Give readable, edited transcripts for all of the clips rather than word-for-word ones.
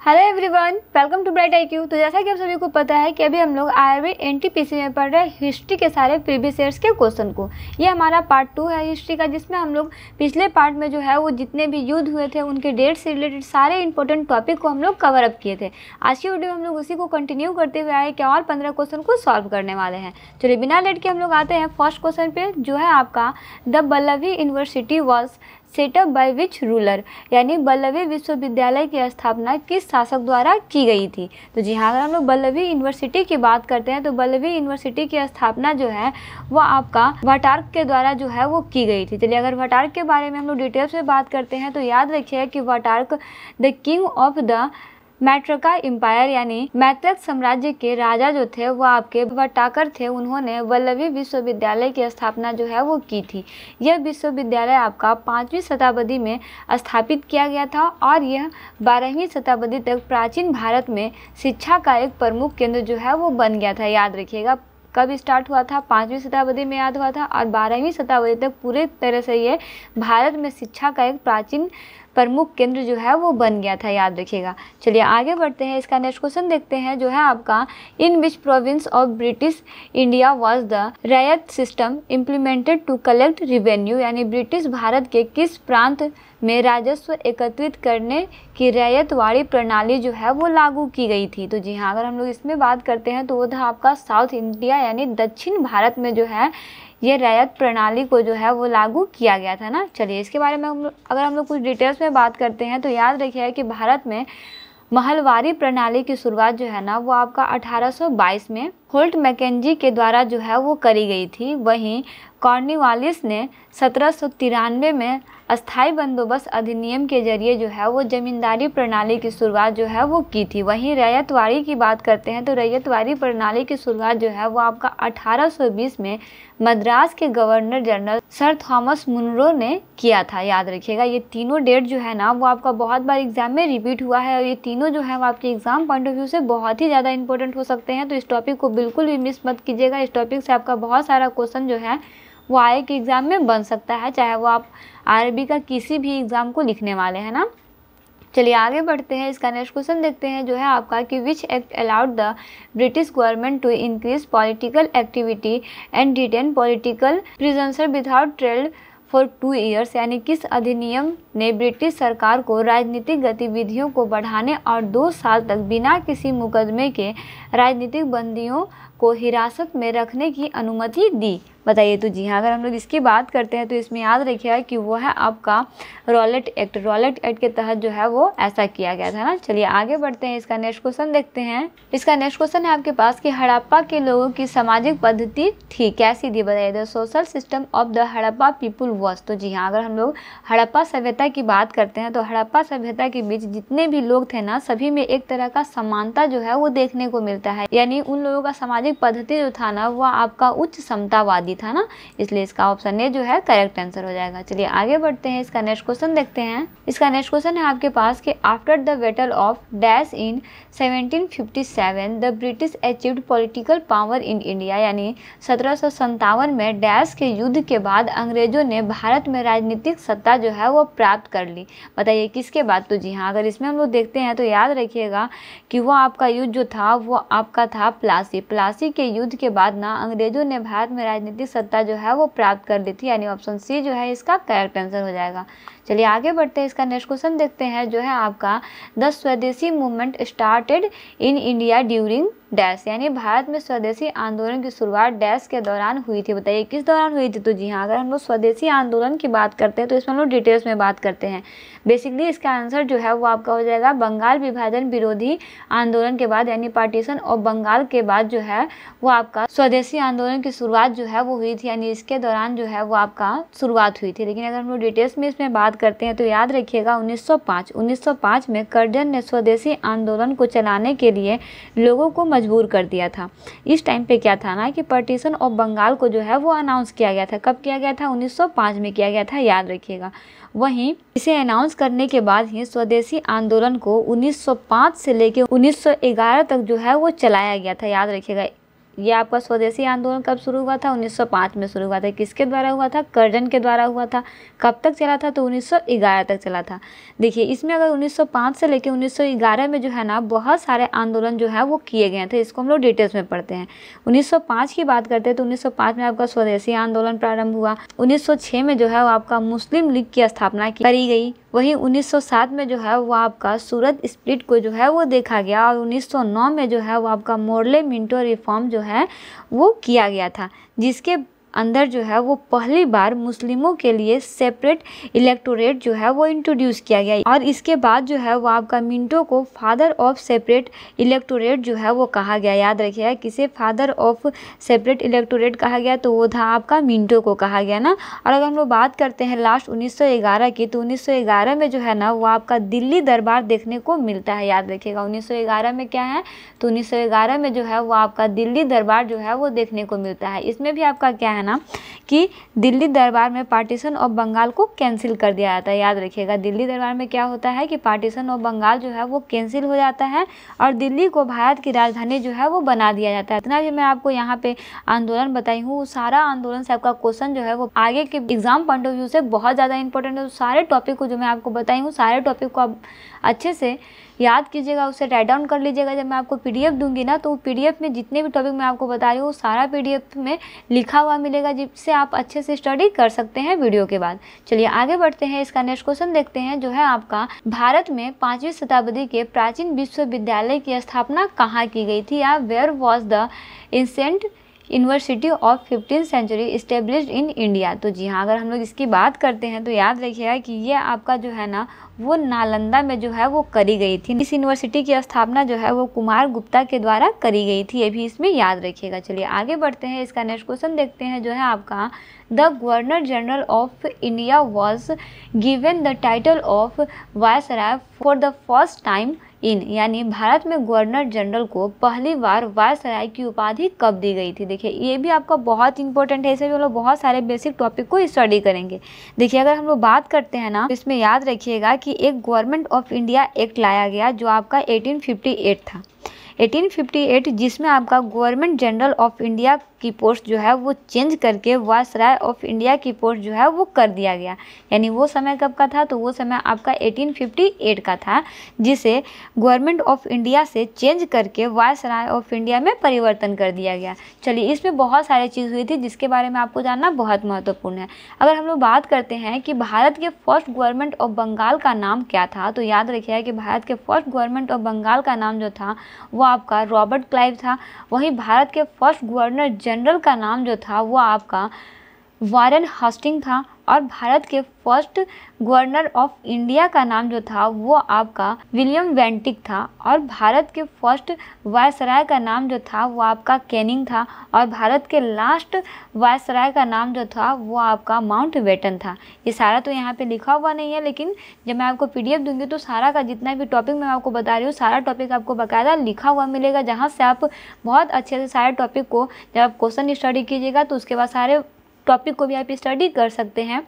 Hello everyone, welcome to bright IQ। तो जैसा कि आप सभी को पता है कि अभी हम लोग IRB NTPC में पढ़ रहे हैं हिस्ट्री के सारे प्रीवियस ईयर्स के क्वेश्चन को। ये हमारा पार्ट 2 है हिस्ट्री का, जिसमें हम लोग पिछले पार्ट में जो है वो जितने भी युद्ध हुए थे उनके डेट से रिलेटेड सारे इंपॉर्टेंट टॉपिक को हम लोग कवर अप किए थे। आज की वीडियो में हम लोग उसी को कंटिन्यू करते हुए आए कि और 15 क्वेश्चन को सॉल्व करने वाले हैं। चलिए बिना लेट के हम लोग आते हैं फर्स्ट क्वेश्चन पे, जो है आपका the Vallabhi university was setup by which ruler, यानी बल्लभी विश्वविद्यालय की स्थापना किस शासक द्वारा की गई थी। तो जी हाँ, अगर हम लोग बल्लभी यूनिवर्सिटी की बात करते हैं तो बल्लभी यूनिवर्सिटी की स्थापना जो है वो आपका वाटार्क के द्वारा जो है वो की गई थी। चलिए अगर वाटार्क के बारे में हम लोग डिटेल्स में बात करते हैं तो याद रखिए कि वाटार्क the king of the Maitraka empire, यानी मैत्रक साम्राज्य के राजा जो थे वो आपके वाटाकर थे। उन्होंने बल्लभी विश्वविद्यालय की स्थापना जो है वो की थी। यह विश्वविद्यालय आपका 5वीं शताब्दी में स्थापित किया गया था और यह 12वीं शताब्दी तक प्राचीन भारत में शिक्षा का एक प्रमुख केंद्र जो है वो बन गया था। याद रखिएगा कब स्टार्ट हुआ था, 5वीं शताब्दी में याद हुआ था और 12वीं शताब्दी तक पूरे तरह से ये भारत में शिक्षा का एक प्राचीन प्रमुख केंद्र जो है वो बन गया था। याद रखिएगा। चलिए आगे बढ़ते हैं, इसका नेक्स्ट क्वेश्चन देखते हैं, जो है आपका in which province of British India was the ryot system implemented to collect revenue, यानी ब्रिटिश भारत के किस प्रांत में राजस्व एकत्रित करने की रैयतवाड़ी प्रणाली जो है वो लागू की गई थी। तो जी हाँ, अगर हम लोग इसमें बात करते हैं तो वो था आपका साउथ इंडिया, यानी दक्षिण भारत में जो है ये रैयत प्रणाली को जो है वो लागू किया गया था ना। चलिए इसके बारे में अगर हम लोग कुछ डिटेल्स में बात करते हैं तो याद रखिए कि भारत में महलवारी प्रणाली की शुरुआत जो है ना वो आपका 1822 में होल्ट मैकेंजी के द्वारा जो है वो करी गई थी। वहीं कॉर्नवालिस ने 1793 में अस्थाई बंदोबस्त अधिनियम के जरिए जो है वो जमींदारी प्रणाली की शुरुआत जो है वो की थी। वहीं रैयतवाड़ी की बात करते हैं तो रैयतवाड़ी प्रणाली की शुरुआत जो है वो आपका 1820 में मद्रास के governor general sir Thomas Munro ने किया था। याद रखिएगा ये तीनों डेट जो है ना वो आपका बहुत बार एग्जाम में रिपीट हुआ है और ये तीनों जो है वो आपके एग्जाम पॉइंट ऑफ व्यू से बहुत ही ज़्यादा इंपॉर्टेंट हो सकते हैं। तो इस टॉपिक को बिल्कुल भी मिस मत कीजिएगा। इस टॉपिक से आपका बहुत सारा क्वेश्चन जो है वो आए के एग्ज़ाम में बन सकता है, चाहे वो आप IRB का किसी भी एग्ज़ाम को लिखने वाले हैं ना। चलिए आगे बढ़ते हैं, इसका नेक्स्ट क्वेश्चन देखते हैं, जो है आपका कि which act allowed the British government to increase political activity and detain political prisoner without trial for 2 years, यानी किस अधिनियम ने ब्रिटिश सरकार को राजनीतिक गतिविधियों को बढ़ाने और 2 साल तक बिना किसी मुकदमे के राजनीतिक बंदियों को हिरासत में रखने की अनुमति दी। बताइए। तो जी हाँ, अगर हम लोग इसकी बात करते हैं तो इसमें याद रखिएगा कि वो है आपका रॉलेट एक्ट। रॉलेट एक्ट के तहत जो है वो ऐसा किया गया था ना। चलिए आगे बढ़ते हैं, इसका नेक्स्ट क्वेश्चन देखते हैं। इसका नेक्स्ट क्वेश्चन है आपके पास कि हड़प्पा के लोगों की सामाजिक पद्धति थी कैसी थी। बताइए। The social system of the Harappa people was. तो जी हाँ, अगर हम लोग हड़प्पा सभ्यता की बात करते हैं तो हड़प्पा सभ्यता के बीच जितने भी लोग थे ना सभी में एक तरह का समानता जो है वो देखने को मिलता है, यानी उन लोगों का सामाजिक पद्धति जो था ना वो आपका उच्च समतावादी था ना, इसलिए इसका ऑप्शन ए जो है करेक्ट आंसर हो जाएगा। चलिए आगे बढ़ते हैं, इसका नेक्स्ट क्वेश्चन देखते हैं। इसका नेक्स्ट क्वेश्चन है आपके पास कि after the battle of dash in 1757 the British achieved political power in India, यानी 1757 में डैश के युद्ध के बाद अंग्रेजों ने भारत में राजनीतिक सत्ता जो है वो प्राप्त कर ली। बताइए किसके बाद। तो जी हाँ, अगर इसमें हम लोग देखते हैं तो याद रखिएगा कि वो आपका युद्ध जो था वो आपका था प्लासी के युद्ध के बाद ना अंग्रेजों ने भारत में राजनीतिक सत्ता जो है वो प्राप्त कर ली थी, यानी ऑप्शन सी जो है इसका करेक्ट आंसर हो जाएगा। चलिए आगे बढ़ते हैं, इसका नेक्स्ट क्वेश्चन देखते हैं, जो है आपका द स्वदेशी movement started in India during dash, यानी भारत में स्वदेशी आंदोलन की शुरुआत डैश के दौरान हुई थी। बताइए किस दौरान हुई थी। तो जी हाँ, अगर हम लोग स्वदेशी आंदोलन की बात करते हैं तो इसमें हम लोग डिटेल्स में बात करते हैं। बेसिकली इसका आंसर जो है वो आपका हो जाएगा बंगाल विभाजन विरोधी आंदोलन के बाद, यानी पार्टीशन ऑफ बंगाल के बाद जो है वो आपका स्वदेशी आंदोलन की शुरुआत जो है वो हुई थी, यानी इसके दौरान जो है वो आपका शुरुआत हुई थी। लेकिन अगर हम लोग डिटेल्स में इसमें बात करते हैं तो याद रखिएगा 1905 में कर्जन ने स्वदेशी आंदोलन को चलाने के लिए लोगों को मजबूर कर दिया था। इस टाइम पे क्या था ना कि पार्टीशन ऑफ बंगाल को जो है वो अनाउंस किया गया था। कब किया गया था? 1905 में किया गया था, याद रखिएगा। वहीं इसे अनाउंस करने के बाद ही स्वदेशी आंदोलन को 1905 से लेकर 1911 तक जो है वो चलाया गया था, याद रखिएगा। ये आपका स्वदेशी आंदोलन कब शुरू हुआ था? 1905 में शुरू हुआ था। किसके द्वारा हुआ था? कर्जन के द्वारा हुआ था। कब तक चला था? तो 1911 तक चला था। देखिए इसमें अगर 1905 से लेकर 1911 में जो है ना बहुत सारे आंदोलन जो है वो किए गए थे। इसको हम लोग डिटेल्स में पढ़ते हैं। 1905 की बात करते हैं तो 1905 में आपका स्वदेशी आंदोलन प्रारंभ हुआ। 1906 में जो है वो आपका मुस्लिम लीग की स्थापना करी गई। वहीं 1907 में जो है वो आपका सूरत स्प्लिट को जो है वो देखा गया और 1909 में जो है वो आपका मोर्ले मिंटो रिफॉर्म जो है वो किया गया था, जिसके अंदर जो है वो पहली बार मुस्लिमों के लिए सेपरेट इलेक्टोरेट जो है वो इंट्रोड्यूस किया गया और इसके बाद जो है वो आपका मिंटो को फादर ऑफ सेपरेट इलेक्टोरेट जो है वो कहा गया। याद रखिएगा किसे फादर ऑफ सेपरेट इलेक्टोरेट कहा गया? तो वो था आपका मिंटो को कहा गया ना। और अगर हम लोग बात करते हैं लास्ट 1911 की, तो 1911 में जो है ना वो आपका दिल्ली दरबार देखने को मिलता है। याद रखिएगा 1911 में क्या है? तो 1911 में जो है वो आपका दिल्ली दरबार जो है वो देखने को मिलता है। इसमें भी आपका क्या है ना कि दिल्ली दरबार में पार्टीशन ऑफ बंगाल को कैंसिल कर दिया जाता है। याद रखिएगा दिल्ली दरबार में क्या होता है कि पार्टीशन ऑफ बंगाल जो है वो कैंसिल हो जाता है और दिल्ली को भारत की राजधानी जो है वो बना दिया जाता है। इतना भी मैं आपको यहाँ पे आंदोलन बताई हूँ, सारा आंदोलन से आपका क्वेश्चन जो है वो आगे के एग्जाम पॉइंट ऑफ व्यू से बहुत ज़्यादा इंपॉर्टेंट है। तो सारे टॉपिक को जो मैं आपको बताई हूँ, सारे टॉपिक को आप अच्छे से याद कीजिएगा, उसे राइट डाउन कर लीजिएगा। जब मैं आपको पीडीएफ दूंगी ना तो पीडीएफ में जितने भी टॉपिक मैं आपको बता रही हूँ सारा पीडीएफ में लिखा हुआ मिलेगा, जिससे आप अच्छे से स्टडी कर सकते हैं वीडियो के बाद। चलिए आगे बढ़ते हैं। इसका नेक्स्ट क्वेश्चन देखते हैं जो है आपका, भारत में 5वीं शताब्दी के प्राचीन विश्वविद्यालय की स्थापना कहाँ की गई थी? या where was the ancient university of 15th century established in India? तो जी हाँ, अगर हम लोग इसकी बात करते हैं तो याद रखिएगा कि ये आपका जो है ना वो नालंदा में जो है वो करी गई थी। इस यूनिवर्सिटी की स्थापना जो है वो कुमार गुप्ता के द्वारा करी गई थी, ये भी इसमें याद रखिएगा। चलिए आगे बढ़ते हैं। इसका नेक्स्ट क्वेश्चन देखते हैं जो है आपका, the governor general of India was given the title of viceroy for the first time in, यानी भारत में गवर्नर जनरल को पहली बार वायसराय की उपाधि कब दी गई थी? देखिए ये भी आपका बहुत इंपॉर्टेंट है, इसे भी हम लोग बहुत सारे बेसिक टॉपिक को स्टडी करेंगे। देखिए अगर हम लोग बात करते हैं ना, इसमें याद रखिएगा कि एक गवर्नमेंट ऑफ इंडिया एक्ट लाया गया जो आपका 1858 था। 1858 जिसमें आपका गवर्नमेंट जनरल ऑफ इंडिया की पोस्ट जो है वो चेंज करके वायसराय ऑफ इंडिया की पोस्ट जो है वो कर दिया गया। यानी वो समय कब का था? तो वो समय आपका 1858 का था, जिसे गवर्नमेंट ऑफ इंडिया से चेंज करके वायसराय ऑफ इंडिया में परिवर्तन कर दिया गया। चलिए इसमें बहुत सारी चीज़ हुई थी जिसके बारे में आपको जानना बहुत महत्वपूर्ण है। अगर हम लोग बात करते हैं कि भारत के फर्स्ट गवर्नमेंट ऑफ बंगाल का नाम क्या था, तो याद रखिएगा कि भारत के फर्स्ट गवर्नमेंट ऑफ बंगाल का नाम जो था वो आपका रॉबर्ट क्लाइव था। वहीं भारत के फर्स्ट गवर्नर जनरल का नाम जो था वो आपका वारेन हास्टिंग था और भारत के फर्स्ट गवर्नर ऑफ इंडिया का नाम जो था वो आपका विलियम वेंटिक था और भारत के फर्स्ट वायसराय का नाम जो था वो आपका कैनिंग था और भारत के लास्ट वायसराय का नाम जो था वो आपका माउंटबेटन था। ये सारा तो यहाँ पे लिखा हुआ नहीं है, लेकिन जब मैं आपको पीडीएफ दूंगी तो सारा का जितना भी टॉपिक मैं आपको बता रही हूँ सारा टॉपिक आपको बाकायदा लिखा हुआ मिलेगा, जहाँ से आप बहुत अच्छे से सारे टॉपिक को जब आप क्वेश्चन स्टडी कीजिएगा तो उसके बाद सारे टॉपिक को भी आप स्टडी कर सकते हैं,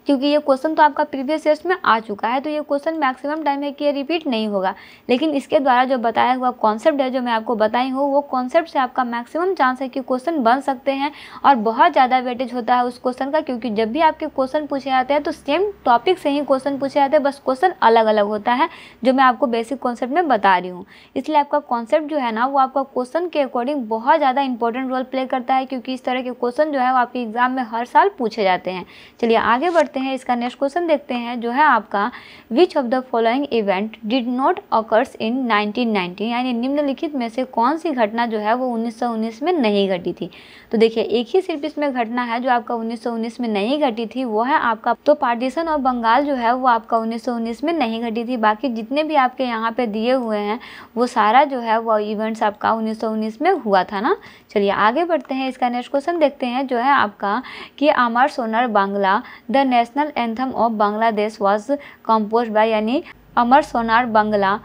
क्योंकि ये क्वेश्चन तो आपका प्रीवियस ईयर्स में आ चुका है। तो ये क्वेश्चन मैक्सिमम टाइम है कि ये रिपीट नहीं होगा, लेकिन इसके द्वारा जो बताया हुआ कॉन्सेप्ट है जो मैं आपको बताई हूँ वो कॉन्सेप्ट से आपका मैक्सिमम चांस है कि क्वेश्चन बन सकते हैं और बहुत ज़्यादा वेटेज होता है उस क्वेश्चन का, क्योंकि जब भी आपके क्वेश्चन पूछे जाते हैं तो सेम टॉपिक से ही क्वेश्चन पूछे जाते हैं, बस क्वेश्चन अलग अलग होता है जो मैं आपको बेसिक कॉन्सेप्ट में बता रही हूँ। इसलिए आपका कॉन्सेप्ट जो है ना वो आपका क्वेश्चन के अकॉर्डिंग बहुत ज़्यादा इंपॉर्टेंट रोल प्ले करता है, क्योंकि इस तरह के क्वेश्चन जो है वो आपके एग्जाम में हर साल पूछे जाते हैं। चलिए आगे बढ़ते हैं। इसका नेक्स्ट क्वेश्चन देखते हैं जो है आपका, which of the following event did not occurs in 1990, यानी निम्नलिखित में से कौन सी घटना जो है वो 1919 में नहीं घटी थी? तो देखिए एक ही सिर्फ इसमें घटना है जो आपका 1919 में नहीं घटी थी, वो है आपका तो पार्टीशन ऑफ बंगाल जो है वो आपका 1919 में नहीं घटी थी। बाकी जितने भी आपके यहाँ पे दिए हुए हैं वो सारा जो है वो इवेंट्स आपका 1919 में हुआ था ना। चलिए आगे बढ़ते हैं। इसका नेक्स्ट क्वेश्चन देखते हैं जो है आपका, कि Amar Sonar Bangla the national anthem of Bangladesh was composed by, यानी अमर सोनार बांग्ला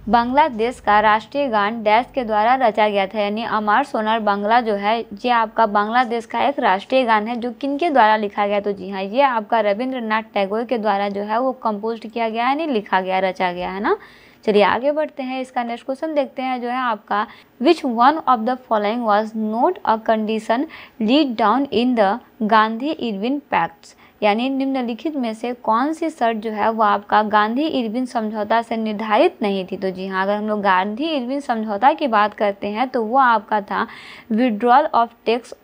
बांग्लादेश का राष्ट्रीय गान डैश के द्वारा रचा गया था। यानी अमर सोनार बांग्ला जो है ये आपका बांग्लादेश का एक राष्ट्रीय गान है जो किनके द्वारा लिखा गया? तो जी हाँ, ये आपका रविंद्रनाथ टैगोर के द्वारा जो है वो कंपोज किया गया है, यानी लिखा गया, रचा गया है ना। चलिए आगे बढ़ते हैं, इसका नेक्स्ट क्वेश्चन देखते हैं जो है आपका, which one of the following was not a condition lead down in the Gandhi Irwin pacts, यानी निम्नलिखित में से कौन सी शर्त जो है वो आपका गांधी इरविन समझौता से निर्धारित नहीं थी। तो जी हाँ, अगर हम लोग गांधी इरविन समझौता की बात करते हैं तो वो आपका था withdrawal of tax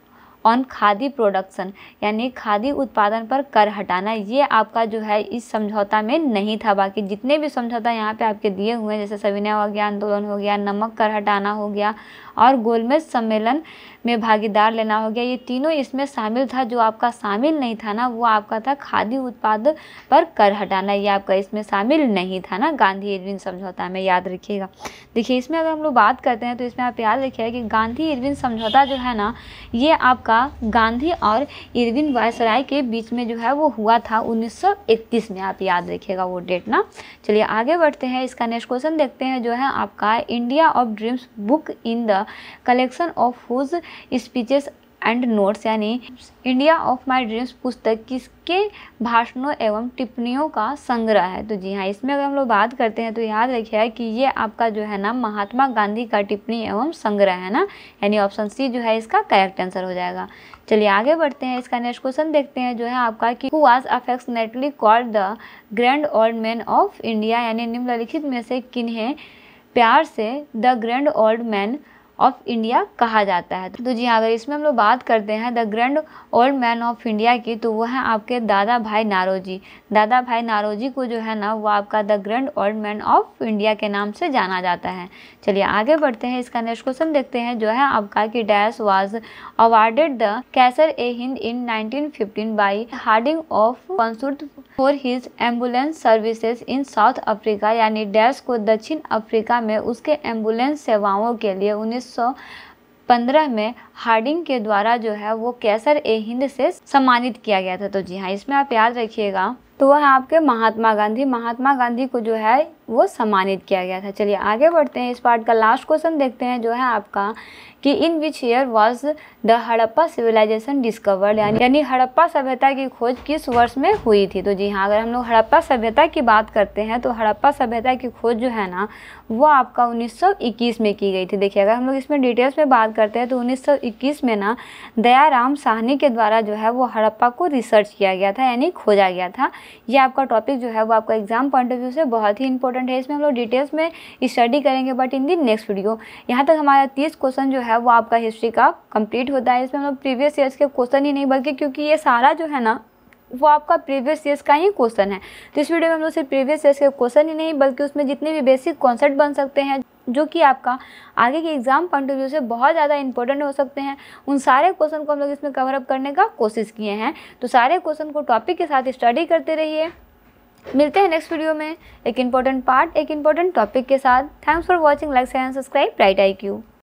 on khadi production, यानी खादी उत्पादन पर कर हटाना। ये आपका जो है इस समझौता में नहीं था। बाकी जितने भी समझौता यहाँ पे आपके दिए हुए हैं, जैसे सविनय अवज्ञा आंदोलन हो गया, नमक कर हटाना हो गया और गोलमेज सम्मेलन में भागीदार लेना हो गया, ये तीनों इसमें शामिल था। जो आपका शामिल नहीं था ना, वो आपका था खादी उत्पाद पर कर हटाना। ये आपका इसमें शामिल नहीं था ना गांधी इरविन समझौता में, याद रखिएगा। देखिए इसमें अगर हम लोग बात करते हैं तो इसमें आप याद रखिएगा कि गांधी इरविन समझौता जो है ना, ये आपका गांधी और इरविन वायसराय के बीच में जो है वो हुआ था 1931 में, आप याद रखिएगा वो डेट ना। चलिए आगे बढ़ते हैं, इसका नेक्स्ट क्वेश्चन देखते हैं जो है आपका, India of dreams book in the collection of whose speeches and notes, यानी इंडिया ऑफ माई ड्रीम्स पुस्तक किसके भाषणों एवं टिप्पणियों का संग्रह है। तो जी हाँ, इसमें अगर हम लोग बात करते हैं तो याद रखिए कि ये आपका जो है ना महात्मा गांधी का टिप्पणी एवं संग्रह है ना, यानी ऑप्शन सी जो है इसका करेक्ट आंसर हो जाएगा। चलिए आगे बढ़ते हैं, इसका नेक्स्ट क्वेश्चन देखते हैं जो है आपका कि who was affectionately called the grand old man of India, यानी निम्नलिखित में से किन्हें प्यार से the grand old man of India कहा जाता है। तो जी हाँ, अगर इसमें हम लोग बात करते हैं the grand old man of India की, तो वो है आपके दादा भाई नारोजी। दादा भाई नारोजी को जो है ना वो आपका the grand old man of India के नाम से जाना जाता है। चलिए आगे बढ़ते हैं, इसका नेक्स्ट क्वेश्चन देखते हैं जो है आपका कि dash was awarded the Kaiser i Hind in 1915 by Hardinge of consort for his ambulance services in South Africa, यानी डैश को दक्षिण अफ्रीका में उसके एम्बुलेंस सेवाओं के लिए 1915 में हार्डिंग के द्वारा जो है वो कैसर ए हिंद से सम्मानित किया गया था। तो जी हाँ, इसमें आप याद रखिएगा तो वह आपके महात्मा गांधी को जो है वो सम्मानित किया गया था। चलिए आगे बढ़ते हैं, इस पार्ट का लास्ट क्वेश्चन देखते हैं जो है आपका कि in which year was the Harappa civilization discovered, यानी हड़प्पा सभ्यता की खोज किस वर्ष में हुई थी। तो जी हाँ, अगर हम लोग हड़प्पा सभ्यता की बात करते हैं तो हड़प्पा सभ्यता की खोज जो है ना वो आपका 1921 में की गई थी। देखिए अगर हम लोग इसमें डिटेल्स में बात करते हैं तो 1921 में ना दयाराम साहनी के द्वारा जो है वो हड़प्पा को रिसर्च किया गया था, यानी खोजा गया था। ये आपका टॉपिक जो है वो आपका एग्जाम पॉइंट ऑफ व्यू से बहुत ही इंपॉर्टेंट है। इसमें हम लोग डिटेल्स में स्टडी करेंगे, but in the next video. यहाँ तक हमारा 30 क्वेश्चन जो है वो आपका हिस्ट्री का कंप्लीट होता है। इसमें हम लोग प्रीवियस ईयर्स के क्वेश्चन ही नहीं, बल्कि क्योंकि ये सारा जो है ना वो आपका प्रीवियस ईयर्स का ही क्वेश्चन है, तो इस वीडियो में हम लोग सिर्फ प्रीवियस ईयर्स के क्वेश्चन ही नहीं बल्कि उसमें जितने भी बेसिक कॉन्सेप्ट बन सकते हैं जो कि आपका आगे के एग्जाम पॉइंट ऑफ व्यू से बहुत ज़्यादा इंपॉर्टेंट हो सकते हैं, उन सारे क्वेश्चन को हम लोग इसमें कवर अप करने का कोशिश किए हैं। तो सारे क्वेश्चन को टॉपिक के साथ स्टडी करते रहिए। मिलते हैं नेक्स्ट वीडियो में एक इंपॉर्टेंट पार्ट, एक इंपॉर्टेंट टॉपिक के साथ। Thanks for watching, like share and subscribe bright IQ।